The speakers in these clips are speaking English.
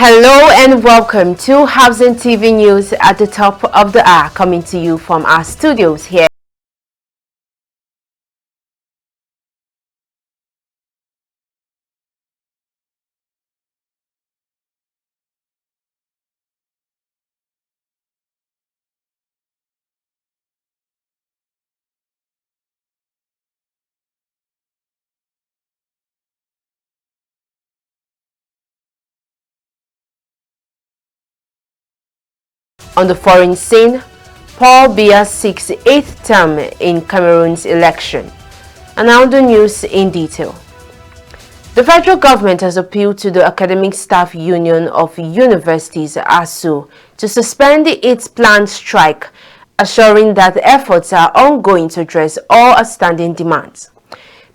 Hello and welcome to Housing TV News at the top of the hour, coming to you from our studios here. On the foreign scene, Paul Biya seeks 8th term in Cameroon's election. And now the news in detail. The federal government has appealed to the Academic Staff Union of Universities, ASU, to suspend its planned strike, assuring that efforts are ongoing to address all outstanding demands.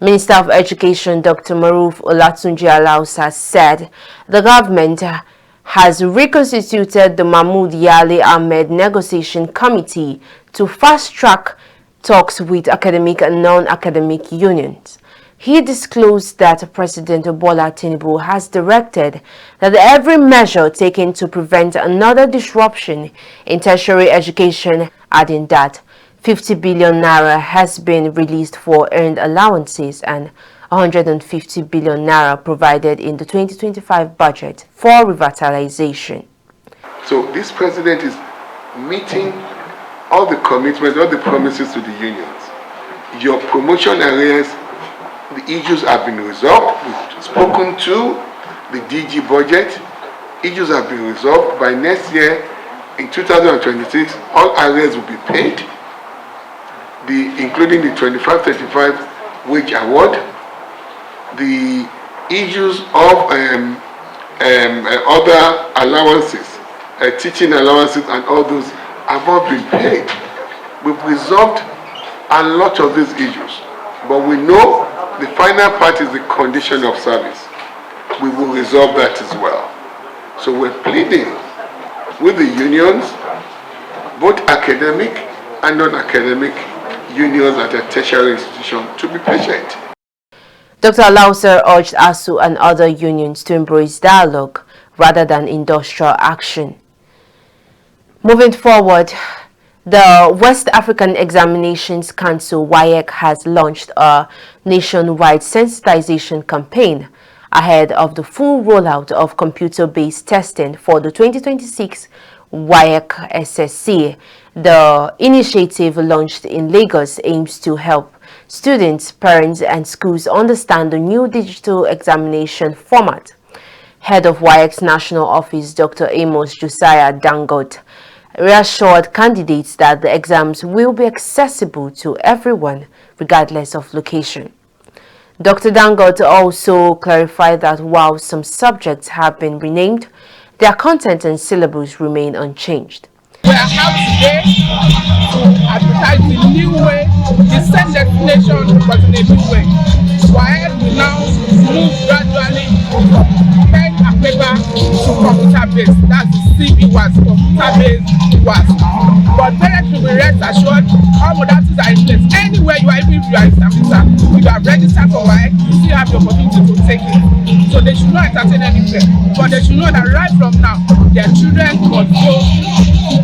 Minister of Education Dr. Maruf Olatunji Alausa said the government has reconstituted the Mahmoud Yali Ahmed Negotiation Committee to fast-track talks with academic and non-academic unions. He disclosed that President Bola Tinubu has directed that every measure taken to prevent another disruption in tertiary education, adding that 50 billion naira has been released for earned allowances and 150 billion naira provided in the 2025 budget for revitalization. So this president is meeting all the commitments, all the promises to the unions. Your promotion areas, the issues have been resolved. We've spoken to the DG budget. Issues have been resolved. By next year, in 2026, all areas will be paid, including the 25-35 wage award. The issues of other allowances, teaching allowances and all those have all been paid. We've resolved a lot of these issues, but we know the final part is the condition of service. We will resolve that as well. So we're pleading with the unions, both academic and non-academic unions at a tertiary institution, to be patient. Dr. Alausa urged ASU and other unions to embrace dialogue rather than industrial action. Moving forward, the West African Examinations Council WAEC has launched a nationwide sensitization campaign ahead of the full rollout of computer-based testing for the 2026 WAEC SSC. The initiative launched in Lagos aims to help students, parents, and schools understand the new digital examination format. Head of WAEC's National Office, Dr. Amos Josiah Dangote, reassured candidates that the exams will be accessible to everyone, regardless of location. Dr. Dangote also clarified that while some subjects have been renamed, their content and syllabus remain unchanged. We are out today to advertise the new way, the same destination, but in a new way. WAEC will now move gradually from pen and paper to computer-based. That's the CB-WAS, computer-based WAS. But parents should be rest assured, all modalities are in place. Anywhere you are, even if you are a examiner, if you are registered for WAEC, you still have the opportunity to take it. So they should not entertain anywhere. But they should know that right from now, their children must go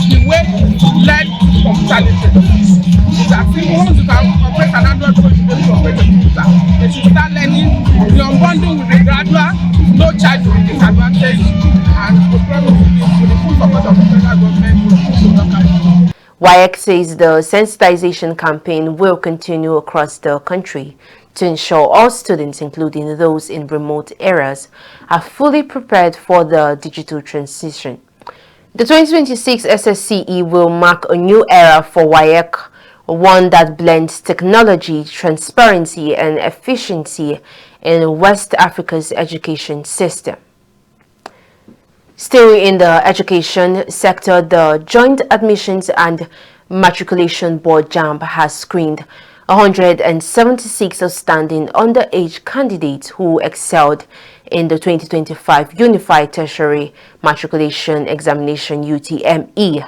the way to learn computer literacy. It's as simple. Once you can operate an Android phone, you don't operate a computer. They should start learning. The unbundling will be gradual, no charge will be disadvantage, and the problem will be with the full support of the federal government. WAEC says the sensitization campaign will continue across the country to ensure all students, including those in remote areas, are fully prepared for the digital transition. The 2026 SSCE will mark a new era for WAEC, one that blends technology, transparency, and efficiency in West Africa's education system. Still in the education sector, the Joint Admissions and Matriculation Board JAMB has screened 176 outstanding underage candidates who excelled in the 2025 Unified Tertiary Matriculation Examination UTME.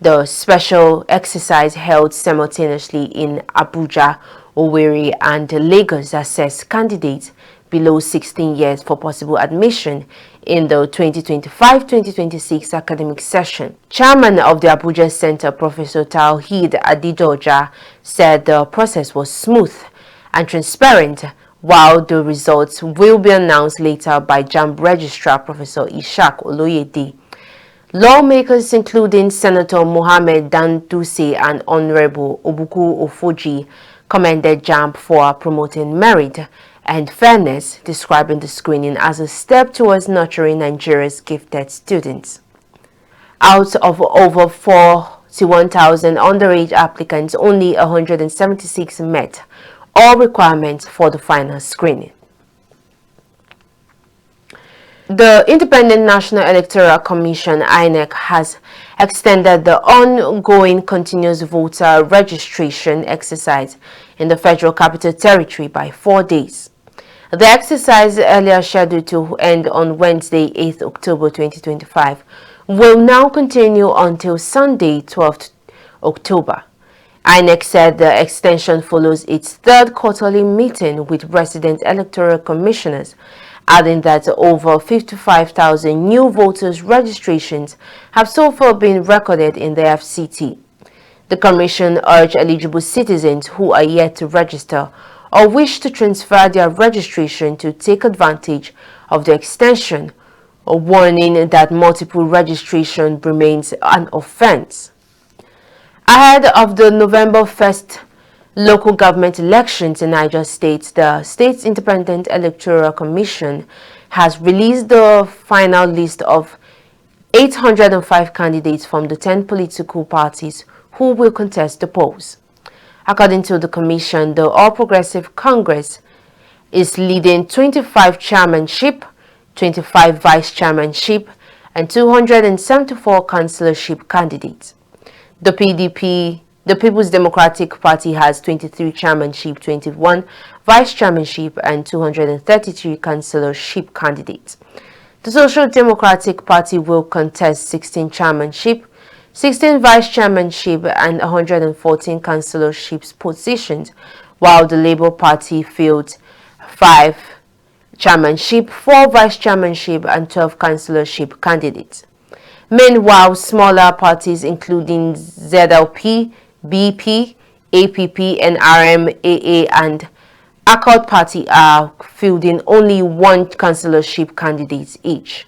The special exercise held simultaneously in Abuja, Owerri, and Lagos assessed candidates below 16 years for possible admission in the 2025-2026 academic session. Chairman of the Abuja Center, Professor Tawhid Adidoja, said the process was smooth and transparent, while the results will be announced later by JAMB Registrar Professor Ishaq Oloyede. Lawmakers including Senator Mohammed Danduse and Honorable Obuku Ofoji commended JAMB for promoting merit and fairness, describing the screening as a step towards nurturing Nigeria's gifted students. Out of over 41,000 underage applicants, only 176 met all requirements for the final screening. The Independent National Electoral Commission (INEC) has extended the ongoing continuous voter registration exercise in the Federal Capital Territory by 4 days. The exercise, earlier scheduled to end on Wednesday, 8th October 2025, will now continue until Sunday, 12th October. INEC said the extension follows its third quarterly meeting with resident electoral commissioners, adding that over 55,000 new voters' registrations have so far been recorded in the FCT. The Commission urged eligible citizens who are yet to register or wish to transfer their registration to take advantage of the extension, warning that multiple registration remains an offense. Ahead of the November 1st local government elections in Niger State, the state's Independent Electoral Commission has released the final list of 805 candidates from the 10 political parties who will contest the polls. According to the Commission, the All Progressive Congress is leading 25 chairmanship, 25 vice chairmanship, and 274 councillorship candidates. The PDP, the People's Democratic Party, has 23 chairmanship, 21 vice chairmanship, and 233 councillorship candidates. The Social Democratic Party will contest 16 chairmanship, 16 vice chairmanship, and 114 councillorship positions, while the Labour Party fields 5 chairmanship, 4 vice chairmanship, and 12 councillorship candidates. Meanwhile, smaller parties including ZLP, BP, APP, NRM, AA, and Accord Party are fielding only 1 councillorship candidate each.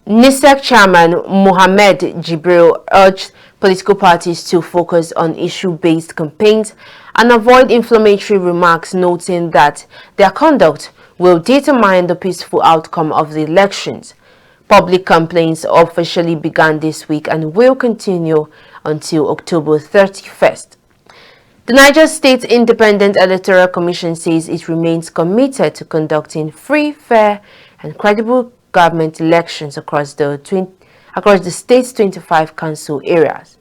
NISEC Chairman Mohammed Jibril urged political parties to focus on issue-based campaigns and avoid inflammatory remarks, noting that their conduct will determine the peaceful outcome of the elections. Public complaints officially began this week and will continue until October 31st. The Niger State Independent Electoral Commission says it remains committed to conducting free, fair, and credible government elections across the state's 25 council areas.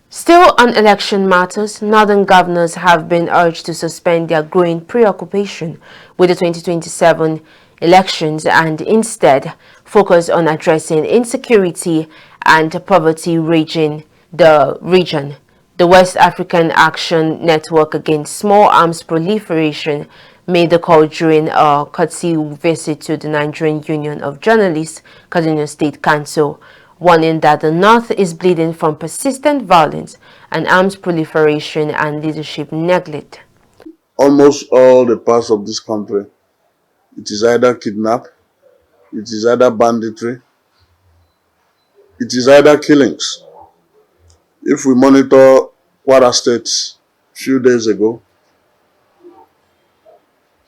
Still on election matters, northern governors have been urged to suspend their growing preoccupation with the 2027 elections and instead focus on addressing insecurity and poverty raging the region. The West African Action Network Against Small Arms Proliferation made the call during a courtesy visit to the Nigerian Union of Journalists, Kaduna State Council, warning that the North is bleeding from persistent violence and arms proliferation and leadership neglect. Almost all the parts of this country, it is either kidnap, it is either banditry, it is either killings. If we monitor Kwara State a few days ago,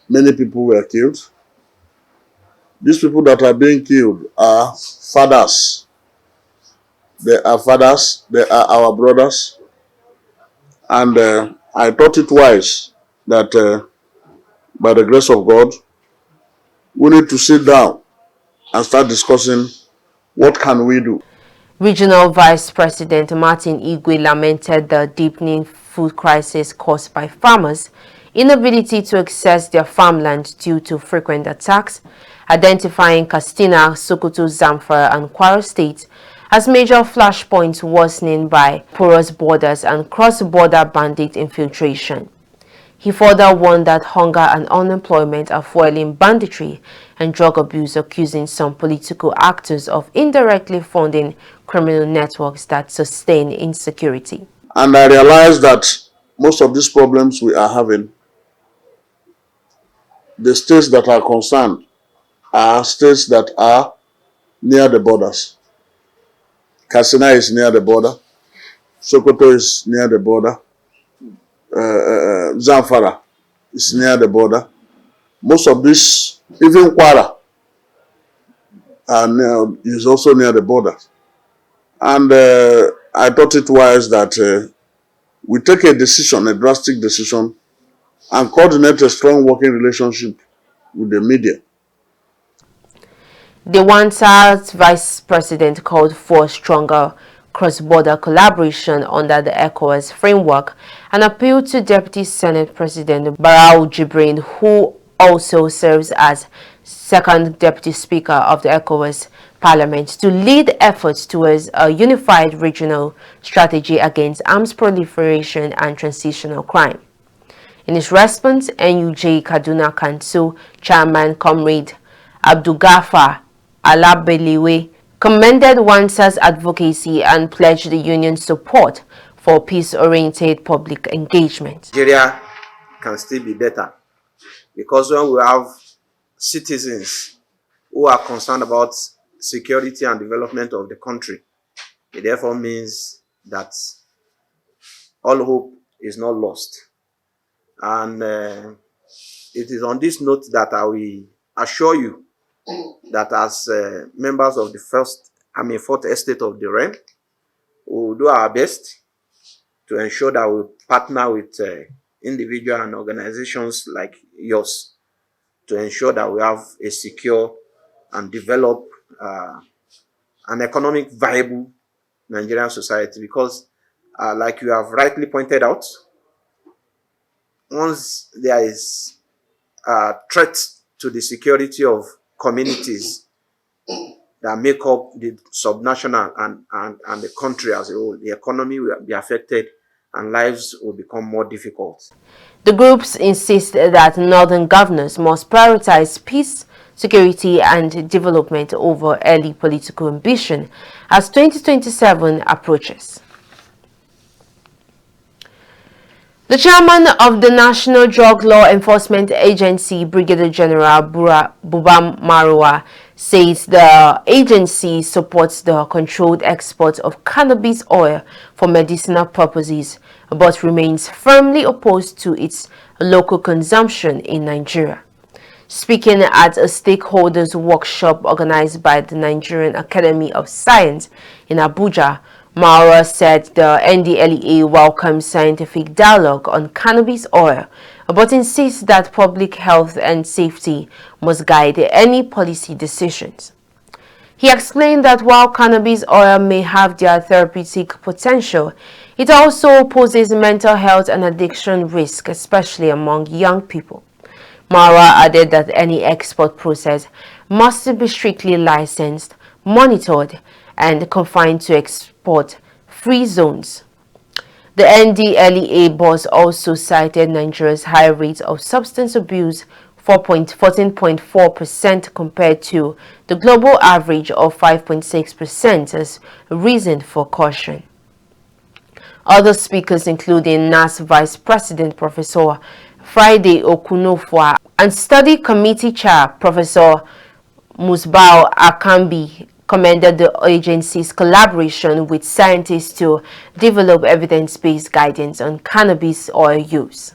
many people were killed. These people that are being killed are fathers. They are fathers, they are our brothers. And I thought it wise that by the grace of God, we need to sit down and start discussing what can we do. Regional Vice President Martin Igwe lamented the deepening food crisis caused by farmers' inability to access their farmland due to frequent attacks, identifying Katsina, Sokoto, Zamfara, and Kwara states as major flashpoints worsening by porous borders and cross-border bandit infiltration. He further warned that hunger and unemployment are fueling banditry and drug abuse, accusing some political actors of indirectly funding criminal networks that sustain insecurity. And I realized that most of these problems we are having, the states that are concerned are states that are near the borders. Katsina is near the border. Sokoto is near the border. Zamfara is near the border. Most of this, even Kwara, is also near the border. And I thought it wise that we take a decision, a drastic decision, and coordinate a strong working relationship with the media. The Wansa's vice president called for stronger cross-border collaboration under the ECOWAS framework and appealed to Deputy Senate President Barau Jibrin, who also serves as second Deputy Speaker of the ECOWAS Parliament, to lead efforts towards a unified regional strategy against arms proliferation and transitional crime. In his response, NUJ Kaduna Council Chairman Comrade Abdulgafar Alabeliwe commended Wansa's advocacy and pledged the union's support for peace-oriented public engagement. Nigeria can still be better because when we have citizens who are concerned about security and development of the country, it therefore means that all hope is not lost. And it is on this note that I will assure you that as members of the fourth estate of the realm, we will do our best to ensure that we partner with individuals and organizations like yours to ensure that we have a secure and develop an economic viable Nigerian society. Because like you have rightly pointed out, once there is a threat to the security of communities that make up the subnational and the country as a whole, the economy will be affected and lives will become more difficult. The groups insist that northern governors must prioritize peace, security and development over early political ambition as 2027 approaches. The chairman of the National Drug Law Enforcement Agency, Brigadier General Buba Marwa, says the agency supports the controlled export of cannabis oil for medicinal purposes, but remains firmly opposed to its local consumption in Nigeria. Speaking at a stakeholders workshop organized by the Nigerian Academy of Science in Abuja, Marwa said the NDLEA welcomes scientific dialogue on cannabis oil, but insists that public health and safety must guide any policy decisions. He explained that while cannabis oil may have their therapeutic potential, it also poses mental health and addiction risk, especially among young people. Marwa added that any export process must be strictly licensed, monitored, and confined to export-free zones. The NDLEA boss also cited Nigeria's high rate of substance abuse, 14.4% compared to the global average of 5.6%, as a reason for caution. Other speakers, including NAS Vice President Professor Friday Okunofwa and Study Committee Chair Professor Musbao Akambi, commended the agency's collaboration with scientists to develop evidence-based guidance on cannabis oil use.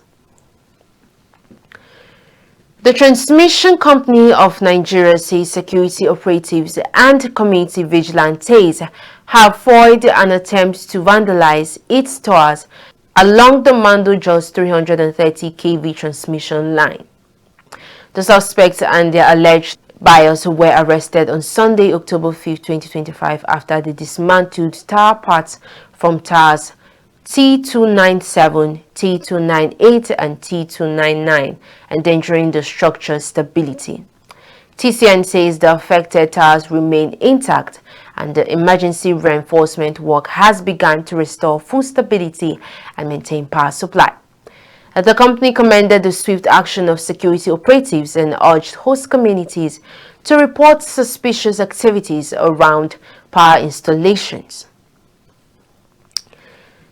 The Transmission Company of Nigeria says security operatives and community vigilantes have foiled an attempt to vandalize its towers along the Mando Jos 330 kV transmission line. The suspects and their alleged buyers were arrested on Sunday, October 5, 2025, after they dismantled tower parts from towers T297, T298, and T299, endangering the structure's stability. TCN says the affected towers remain intact and the emergency reinforcement work has begun to restore full stability and maintain power supply. The company commended the swift action of security operatives and urged host communities to report suspicious activities around power installations.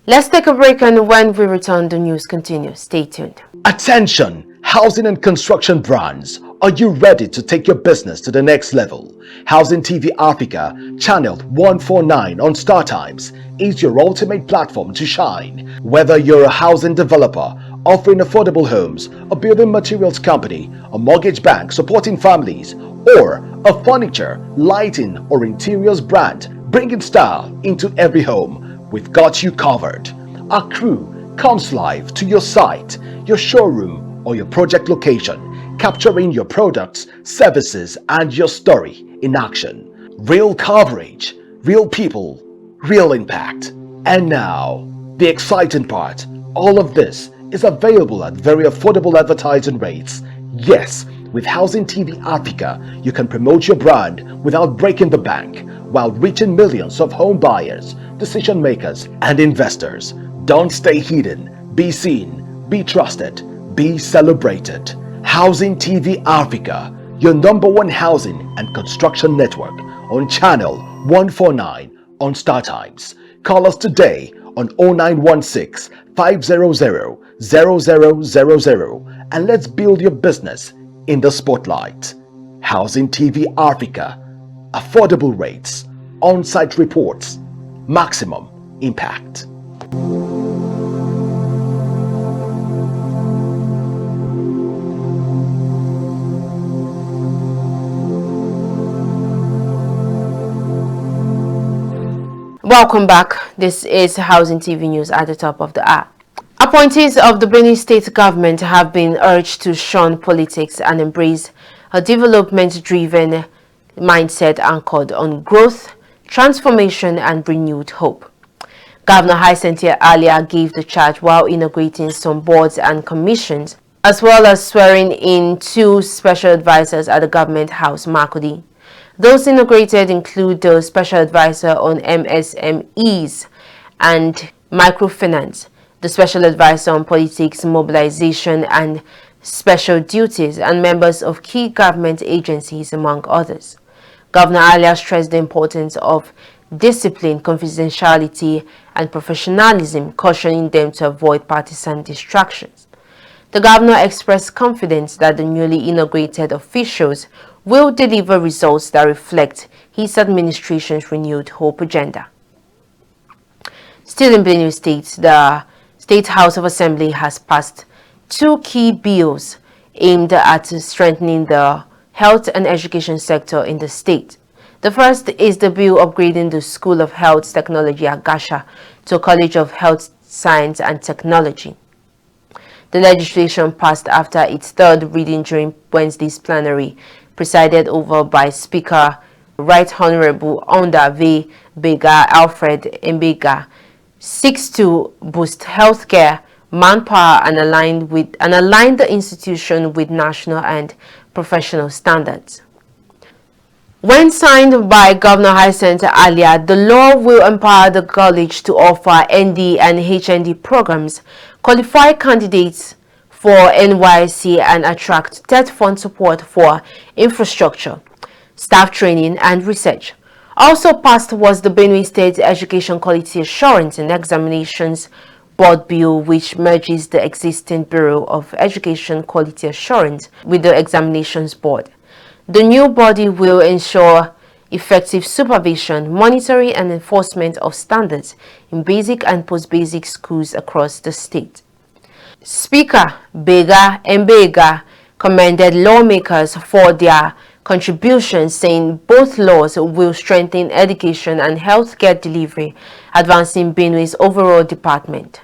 Let's take a break, and when we return, the news continues. Stay tuned. Attention, housing and construction brands. Are you ready to take your business to the next level? Housing TV Africa, channel 149 on Star Times, is your ultimate platform to shine. Whether you're a housing developer offering affordable homes, a building materials company, a mortgage bank supporting families, or a furniture, lighting, or interiors brand bringing style into every home, we've got you covered. Our crew comes live to your site, your showroom, or your project location, capturing your products, services, and your story in action. Real coverage, real people, real impact. And now, the exciting part, all of this is available at very affordable advertising rates. Yes, with Housing TV Africa, you can promote your brand without breaking the bank, while reaching millions of home buyers, decision makers, and investors. Don't stay hidden. Be seen, be trusted, be celebrated. Housing TV Africa, your #1 housing and construction network, on channel 149 on Star Times. Call us today on 0916 500 0000 and let's build your business in the spotlight. Housing TV Africa, affordable rates, on-site reports, maximum impact. Welcome back. This is Housing TV News at the top of the hour. Appointees of the Benue State government have been urged to shun politics and embrace a development-driven mindset anchored on growth, transformation, and renewed hope. Governor Hyacinth earlier gave the charge while inaugurating some boards and commissions, as well as swearing in 2 special advisors at the Government House, Makurdi. Those inaugurated include the Special Advisor on MSMEs and Microfinance, the Special Advisor on Politics, Mobilization and Special Duties, and members of key government agencies, among others. Governor earlier stressed the importance of discipline, confidentiality, and professionalism, cautioning them to avoid partisan distractions. The governor expressed confidence that the newly inaugurated officials will deliver results that reflect his administration's renewed hope agenda. Still in Benue State, the State House of Assembly has passed 2 key bills aimed at strengthening the health and education sector in the state. The first is the bill upgrading the School of Health Technology at Gasha to College of Health Science and Technology. The legislation passed after its 3rd reading during Wednesday's plenary, presided over by Speaker Right Honorable Onda V. Bega Alfred Mbega, seeks to boost healthcare manpower and align the institution with national and professional standards. When signed by Governor Hyacinth earlier, the law will empower the college to offer ND and HND programs, qualify candidates for NYSC, and attract TET fund support for infrastructure, staff training, and research. Also passed was the Benue State Education Quality Assurance and Examinations Board Bill, which merges the existing Bureau of Education Quality Assurance with the Examinations Board. The new body will ensure effective supervision, monitoring, and enforcement of standards in basic and post-basic schools across the state. Speaker Bega Mbega commended lawmakers for their contributions, saying both laws will strengthen education and healthcare delivery, advancing Benue's overall department.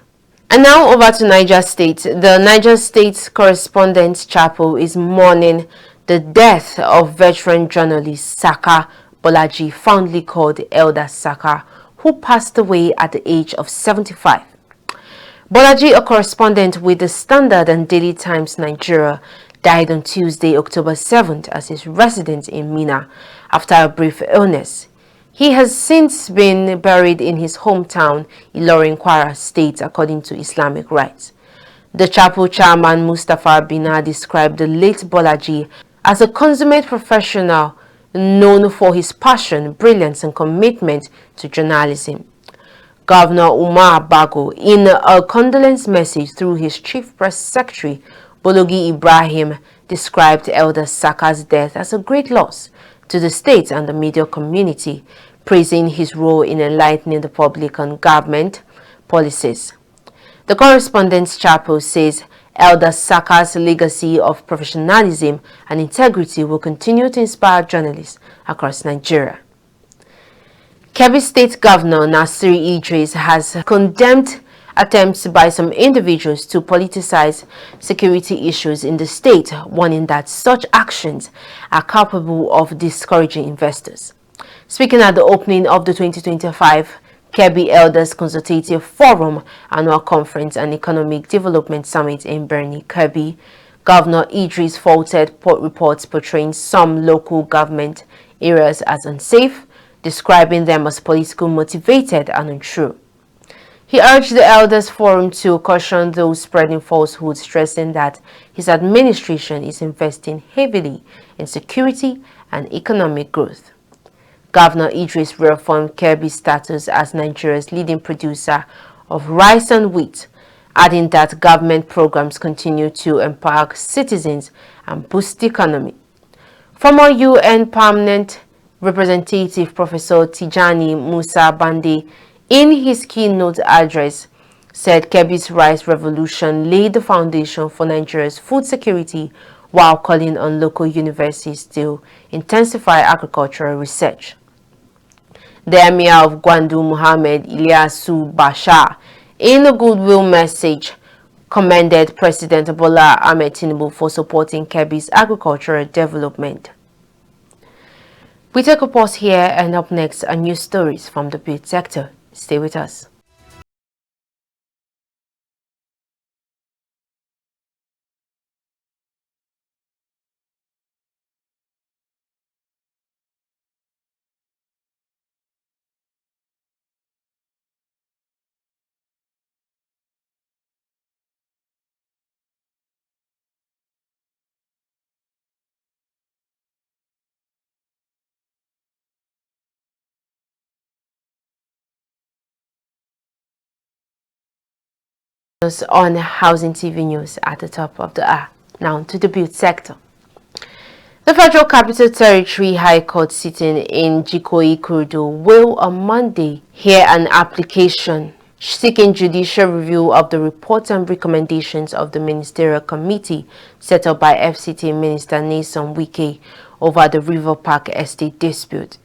And now over to Niger State. The Niger State Correspondents' Chapel is mourning the death of veteran journalist Saka Bolaji, fondly called Elder Saka, who passed away at the age of 75. Bolaji, a correspondent with the Standard and Daily Times Nigeria, died on Tuesday, October 7th, as his resident in Mina after a brief illness. He has since been buried in his hometown, Ilorin, Kwara State, according to Islamic rites. The chapel chairman Mustafa Bina described the late Bolaji as a consummate professional known for his passion, brilliance and commitment to journalism. Governor Umar Bago, in a condolence message through his chief press secretary, Bologi Ibrahim, described Elder Saka's death as a great loss to the state and the media community, praising his role in enlightening the public on government policies. The correspondence chapel says Elder Saka's legacy of professionalism and integrity will continue to inspire journalists across Nigeria. Kebbi State Governor Nasiri Idris has condemned attempts by some individuals to politicize security issues in the state, warning that such actions are capable of discouraging investors. Speaking at the opening of the 2025 Kebbi Elders Consultative Forum Annual Conference and Economic Development Summit in Birni, Kebbi, Governor Idris faulted reports portraying some local government areas as unsafe, describing them as politically motivated and untrue. He urged the Elders Forum to caution those spreading falsehoods, stressing that his administration is investing heavily in security and economic growth. Governor Idris reaffirmed Kebbi's status as Nigeria's leading producer of rice and wheat, adding that government programs continue to empower citizens and boost the economy. Former UN Permanent Representative Professor Tijani Musa Bande, in his keynote address, said Kebbi's rice revolution laid the foundation for Nigeria's food security, while calling on local universities to intensify agricultural research. The Emir of Gwandu, Mohammed Ilyasu Bashar, in a goodwill message, commended President Bola Ahmed Tinubu for supporting Kebbi's agricultural development. We take a pause here, and up next are news stories from the build sector. Stay with us. On Housing TV News at the top of the hour. Now to the build sector. The Federal Capital Territory High Court sitting in Jikoi Kurudu will on Monday hear an application seeking judicial review of the reports and recommendations of the Ministerial Committee set up by FCT Minister Nyesom Wike over the River Park Estate dispute.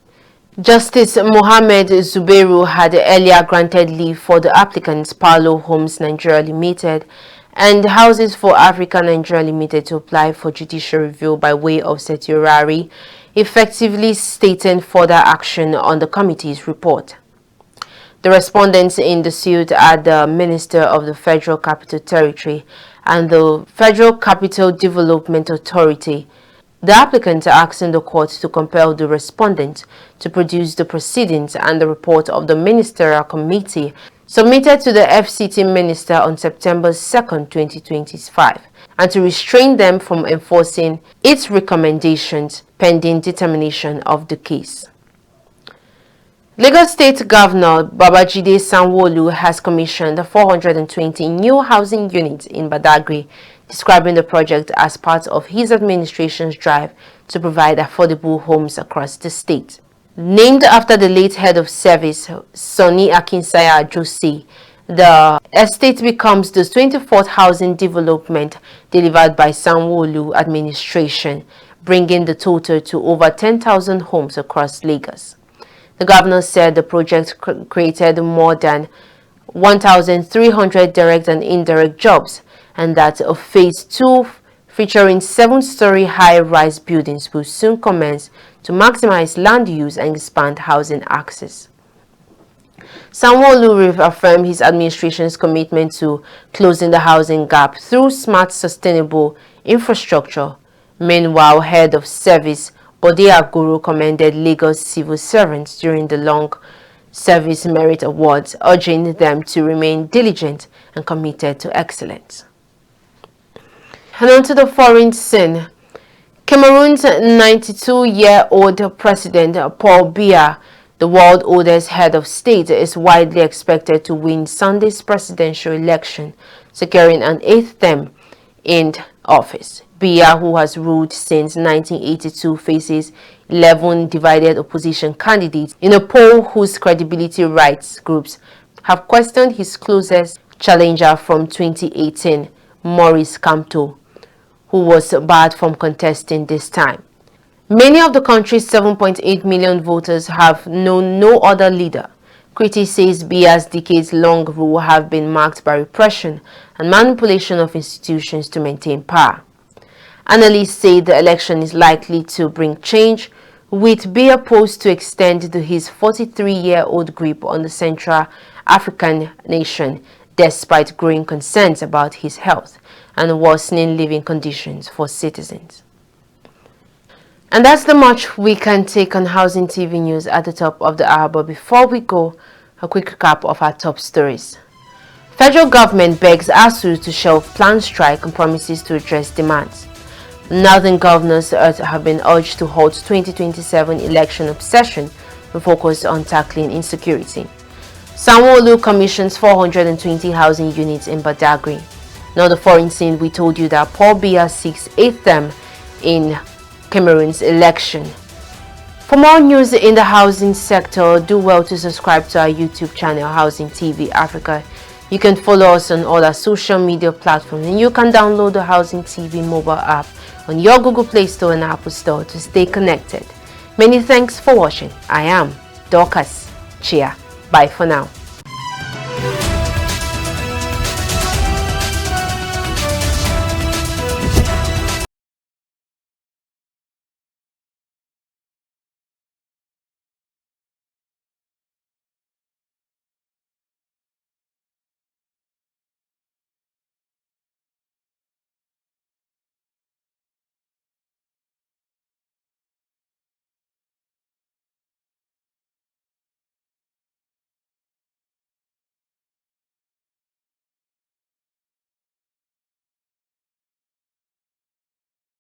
Justice Mohammed Zubairu had earlier granted leave for the applicants Paolo Homes Nigeria Limited and Houses for Africa Nigeria Limited to apply for judicial review by way of certiorari, effectively stating further action on the committee's report. The respondents in the suit are the Minister of the Federal Capital Territory and the Federal Capital Development Authority. The applicants are asking the court to compel the respondent to produce the proceedings and the report of the Ministerial Committee submitted to the FCT Minister on September 2, 2025, and to restrain them from enforcing its recommendations pending determination of the case. Lagos State Governor Babajide Sanwo-Olu has commissioned 420 new housing units in Badagry, describing the project as part of his administration's drive to provide affordable homes across the state. Named after the late head of service, Sonny Akinsaya Josi, the estate becomes the 24th housing development delivered by Sanwo-Olu administration, bringing the total to over 10,000 homes across Lagos. The governor said the project created more than 1,300 direct and indirect jobs, and that a phase 2 featuring 7-story high-rise buildings will soon commence to maximize land use and expand housing access. Sanwo-Olu reaffirmed his administration's commitment to closing the housing gap through smart, sustainable infrastructure. Meanwhile, head of service Bode Aguru commended Lagos civil servants during the Long Service Merit Awards, urging them to remain diligent and committed to excellence. And on to the foreign scene. Cameroon's 92-year-old president Paul Biya, the world's oldest head of state, is widely expected to win Sunday's presidential election, securing an eighth term in office. Biya, who has ruled since 1982, faces 11 divided opposition candidates in a poll whose credibility rights groups have questioned his closest challenger from 2018, Maurice Kamto, who was barred from contesting this time. Many of the country's 7.8 million voters have known no other leader. Critics say Biya's decades-long rule have been marked by repression and manipulation of institutions to maintain power. Analysts say the election is likely to bring change, with Biya poised to extend to his 43-year-old grip on the Central African nation, despite growing concerns about his health and worsening living conditions for citizens. And that's the much we can take on Housing TV News at the top of the hour. But before we go, a quick recap of our top stories. Federal government begs ASU to shelve planned strike and promises to address demands. Northern governors have been urged to halt 2027 election obsession and focus on tackling insecurity. Sanwo-Olu commissions 420 housing units in Badagry. Now the foreign scene, we told you that Paul Biya seeks eighth term in Cameroon's election. For more news in the housing sector, do well to subscribe to our YouTube channel, Housing TV Africa. You can follow us on all our social media platforms, and you can download the Housing TV mobile app on your Google Play Store and Apple Store to stay connected. Many thanks for watching. I am Dorcas Chia. Bye for now.